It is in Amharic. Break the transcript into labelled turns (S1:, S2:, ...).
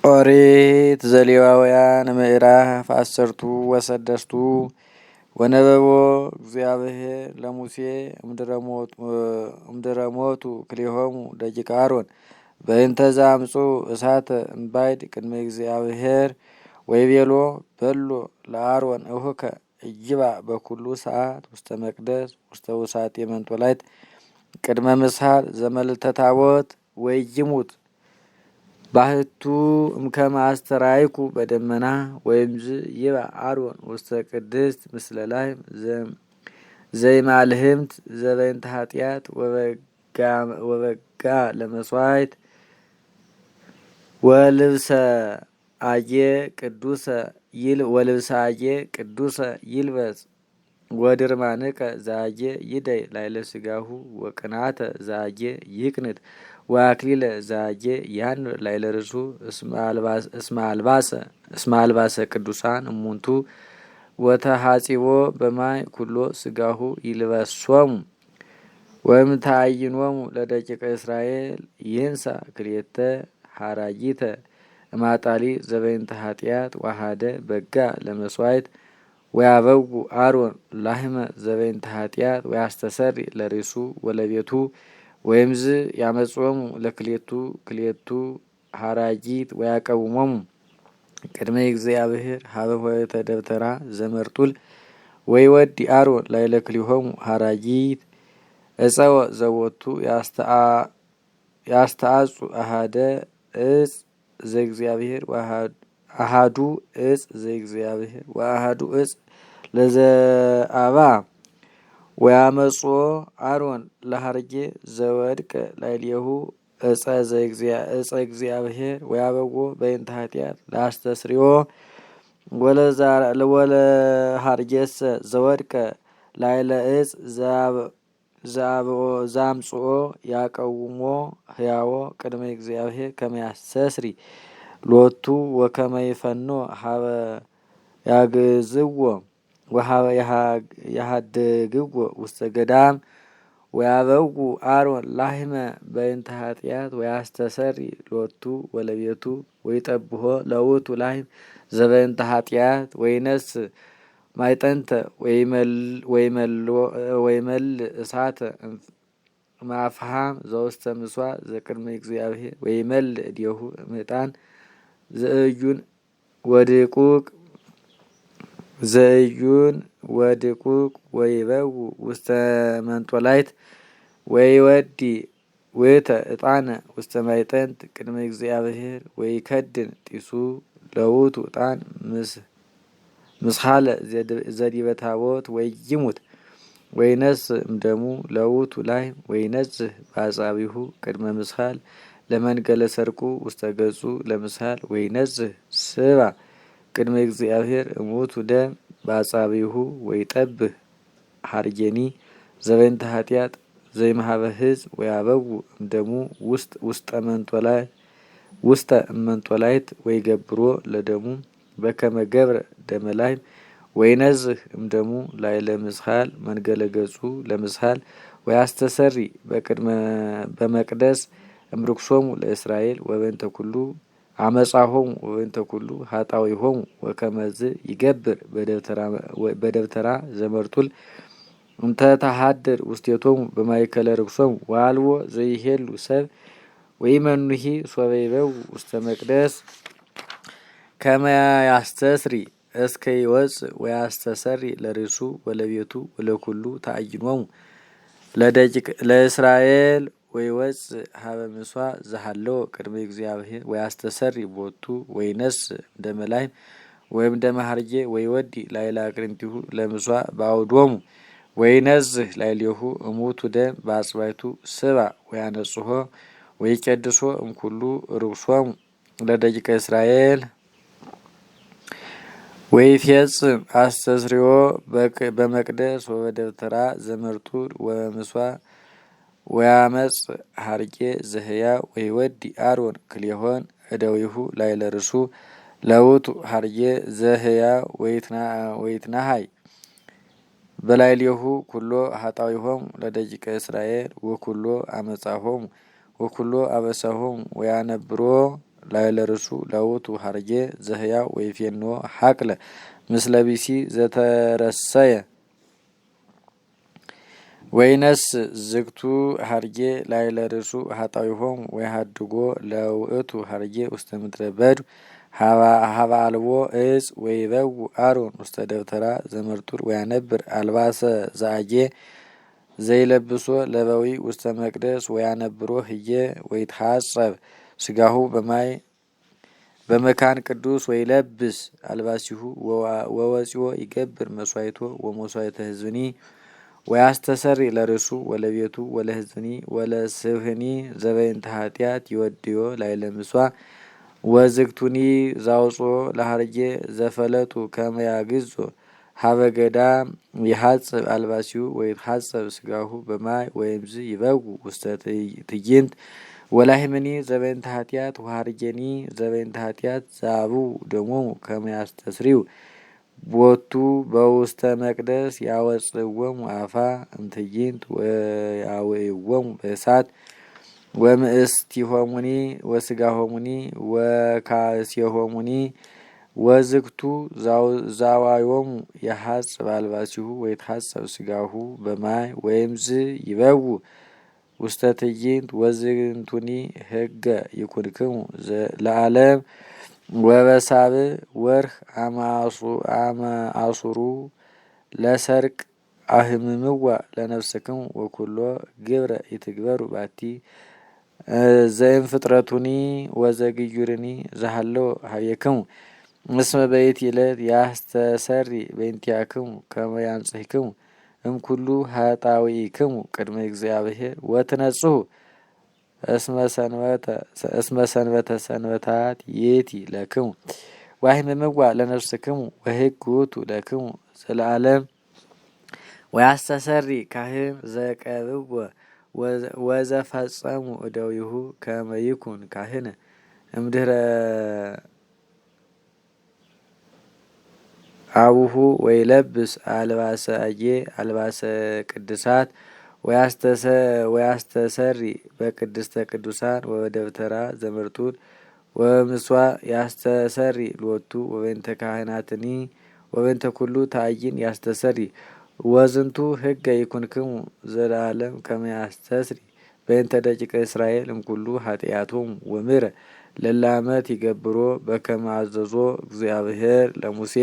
S1: ኦሪት ዘሌዋውያን ምዕራፍ 16 ወነበቦ እግዚአብሔር ለሙሴ እምድረሞቱ ክልኤሆሙ ደቂቀ አሮን በእንተ ዘአምፁ እሳተ እምባይድ ቅድመ እግዚአብሔር ወይቤሎ በሎ ለአሮን እሁከ እይባእ በኩሉ ሰዓት ውስተ መቅደስ ውስተ ውሳጤ መንጦላይት ቅድመ ምስሐል ዘመልዕልተ ታቦት ወይሙት ባህቱ እምከመ አስተርአይኩ በደመና ወይምዝ ይባእ አሮን ውስተ ቅድስት ምስለ ላህም ዘይማልህምት ዘበይንተ ኃጢአት ወበጋ ለመስዋዕት ወልብሰ አየ ቅዱሰ ይልበስ ወድርማንከ ዘአየ ይደይ ላዕለ ሥጋሁ ወቅንዓተ ዘአየ ይቅንት ወአክሊለ ዘአየ ያንር ላዕለ ርእሱ እስመ አልባሰ ቅዱሳን እሙንቱ ወተሐጺቦ በማይ ኩሎ ሥጋሁ ይልበሶሙ ወእምተአይኖሙ ለደቂቀ እስራኤል ይንሣ ክልኤተ ሐራጊተ እማጣሊ ዘበይንተ ኃጢአት ወአሐደ በጋ ለመስዋዕት ወያበው አሮን ላህመ ዘበይንተ ኃጢአት ወያስተሰሪ ለርእሱ ወለቤቱ ወይምዝ ያመጾሙ ለክልኤቱ ሐራጊት ወያቀውሞሙ ቅድመ እግዚአብሔር ሀበ ኆኅተ ደብተራ ዘመርጡል ወይወዲ አሮን ላዕለ ክልኤሆሙ ሐራጊት ዕፀወ ዘቦቱ ያስተአጹ አሐደ ዕፅ ዘእግዚአብሔር አሐዱ ዕፅ ዘእግዚአብሔር ወአሐዱ ዕፅ ለዘአባ ወያመጽኦ አሮን ለሐርጌ ዘወድቀ ላዕሌሁ ዕፀ እግዚአብሔር ወያበዎ በእንተ ኃጢአት ለአስተስርዮ ወለሐርጌሰ ዘወድቀ ላዕለ ዕፅ ዘአምጽኦ ያቀውሞ ሕያዎ ቅድመ እግዚአብሔር ከመ ያስተስሪ ሎቱ ወከመ ይፈኖ ሀበ ያግዝዎ ወሀበ ያሃድግዎ ውስተ ገዳም ወያበው አሮን ላህመ በእንተ ኃጢአት ወያስተሰሪ ሎቱ ወለቤቱ ወይጠብሖ ለውእቱ ላህም ዘበእንተ ኃጢአት ወይነስ ማይጠንተ ወይመልእ እሳተ ማፍሃም ዘውስተ ምሥዋዕ ዘቅድመ እግዚአብሔር ወይመልእ እዴሁ እምዕጣን ዘእዩን ወድቁቅ ወይበው ውስተ መንጦላይት ወይወዲ ውእተ ዕጣነ ውስተ ማይጠንት ቅድመ እግዚአብሔር ወይከድን ጢሱ ለውእቱ ዕጣን ምስሐለ ዘዲበ ታቦት ወይሙት ወይነስ እምደሙ ለውእቱ ላህም ወይነጽህ በአጻብዒሁ ቅድመ ምስሐል ለመንገለ ሰርቁ ውስተ ገጹ ለምስሐል ወይነጽህ ስባ ቅድመ እግዚአብሔር እሙቱ ደም በአጻብዒሁ ወይጠብህ ሐርጌኒ ዘበይንተ ኃጢአት ዘይመሃበ ሕዝብ ወያበው እምደሙ ውስተ እመንጦላይት ወይገብሮ ለደሙ በከመ ገብረ ደመ ላህም ወይነዝህ እምደሙ ላዕለ ምስሐል መንገለ ገጹ ለምስሐል ወያስተሰሪ በመቅደስ እምርክሶሙ ለእስራኤል ወበእንተ ኩሉ አመጻሆሙ ወበእንተ ኩሉ ኃጣውኢሆሙ ወከመዝ ይገብር በደብተራ ዘመርጡል እንተ ተሐድር ውስቴቶሙ በማእከለ ርክሶሙ ወአልቦ ዘይሄሉ ሰብ ወይመኑሂ ሶበ ይበው ውስተ መቅደስ ከመ ያስተስሪ እስከ ይወፅእ ወያስተሰሪ ለርእሱ ወለቤቱ ወለኩሉ ተአይኖሙ ለእስራኤል ወይወፅእ ሀበ ምሥዋዕ ዘሃለወ ቅድመ እግዚአብሔር ወያስተሰሪ ቦቱ ወይነስ ደመ ላህም ወይም ደመ ሐርጌ ወይወዲ ላዕለ አቅርንቲሁ ለምሥዋዕ በአውዶሙ ወይነዝህ ላዕሌሁ እሙቱ ደም በአጽባይቱ ስባ ወያነጽሖ ወይቄድሶ እምኩሉ ርክሶሙ ለደቂቀ እስራኤል ወይፌጽም አስተስርዮ በመቅደስ ወበደብተራ ዘመርጡል ወበምሥዋዕ ወያመጽ ሐርጌ ዘህያው ወይወዲ አሮን ክልኤሆን እደዊሁ ላዕለ ርእሱ ለውእቱ ሐርጌ ዘህያው ወይትናሃይ በላዕሌሁ ኩሎ ኃጣውኢሆሙ ለደቂቀ እስራኤል ወኩሎ አመጻሆሙ ወኩሎ አበሳሆሙ ወያነብሮ ላዕለ ርእሱ ለውእቱ ሀርጌ ዘህያው ወይፌኖ ሀቅለ ምስለ ቢሲ ዘተረሰየ ወይነስ ዝግቱ ሀርጌ ላዕለ ርእሱ ሀጣዊሆም ወይሀድጎ ለውእቱ ሀርጌ ውስተ ምድረ በዱ ሀበ አልቦ እጽ ወይበው አሮን ውስተ ደብተራ ዘመርጡል ወያነብር አልባሰ ዘአጌ ዘይለብሶ ለበዊ ውስተ መቅደስ ወያነብሮ ህየ ወይትሐጸብ ስጋሁ በማይ በመካን ቅዱስ ወይለብስ አልባሲሁ ወወፂኦ ይገብር መስዋዕቶ ወመስዋዕተ ህዝብኒ ወያስተሰሪ ለርእሱ ወለቤቱ ወለህዝብኒ ወለስብህኒ ዘበይንተ ኃጢአት ይወድዮ ላዕለ ምሥዋዕ ወዝግቱኒ ዛውጾ ለሀርጌ ዘፈለጡ ከመ ያግዞ ሀበ ገዳም ይሐጽብ አልባሲሁ ወይትሐጸብ ስጋሁ በማይ ወይምዝ ይበው ውስተ ትዕይንት ወላሂምኒ ዘበይንተ ኃጢአት ወሀርጌኒ ዘበይንተ ኃጢአት ዘአብኡ ደሞሙ ከመ ያስተስሪው ቦቱ በውስተ መቅደስ ያወጽእዎሙ አፋ እምትዕይንት ወያውዕዎሙ በእሳት ወምእስቲሆሙኒ ወስጋሆሙኒ ወካስየሆሙኒ ወዝግቱ ዛዋዮሙ የሐጽብ አልባሲሁ ወይትሐጸብ ስጋሁ በማይ ወይምዝ ይበው ውስተ ትዕይንት ወዝንቱኒ ህገ ይኩንክሙ ለዓለም ወበሳብዕ ወርህ አመ አሱሩ ለሰርቅ አህምምዋ ለነፍስክሙ ወኩሎ ግብረ ይትግበሩ ባቲ ዘእምፍጥረቱኒ ወዘግዩርኒ ዘሃለው ሀቤክሙ እስመ በይቲ ዕለት ያስተሰሪ በእንቲአክሙ ከመ ያንጽሕክሙ እምኩሉ ኃጣውኢክሙ ቅድመ እግዚአብሔር ወትነጽሑ እስመ ሰንበተ ሰንበታት ይእቲ ለክሙ ዋሂምምዋ ለነፍስክሙ ወሕግ ውእቱ ለክሙ ዘለዓለም ወያስተሰሪ ካህን ዘቀብዎ ወዘፈጸሙ እደዊሁ ከመ ይኩን ካህነ እምድኅረ አቡሁ ወይለብስ አልባሰ አጌ አልባሰ ቅድሳት ወያስተሰሪ በቅድስተ ቅዱሳን ወበደብተራ ዘመርጡል ወምስዋዕ ያስተሰሪ ሎቱ ወበእንተ ካህናትኒ ወበእንተ ኩሉ ተአይን ያስተሰሪ ወዝንቱ ህገ ይኩንክሙ ዘለዓለም ከመ ያስተስሪ በእንተ ደቂቀ እስራኤል እምኩሉ ኃጢአቶሙ ወምሕረ ለለ ዓመት ይገብሮ በከመ አዘዞ እግዚአብሔር ለሙሴ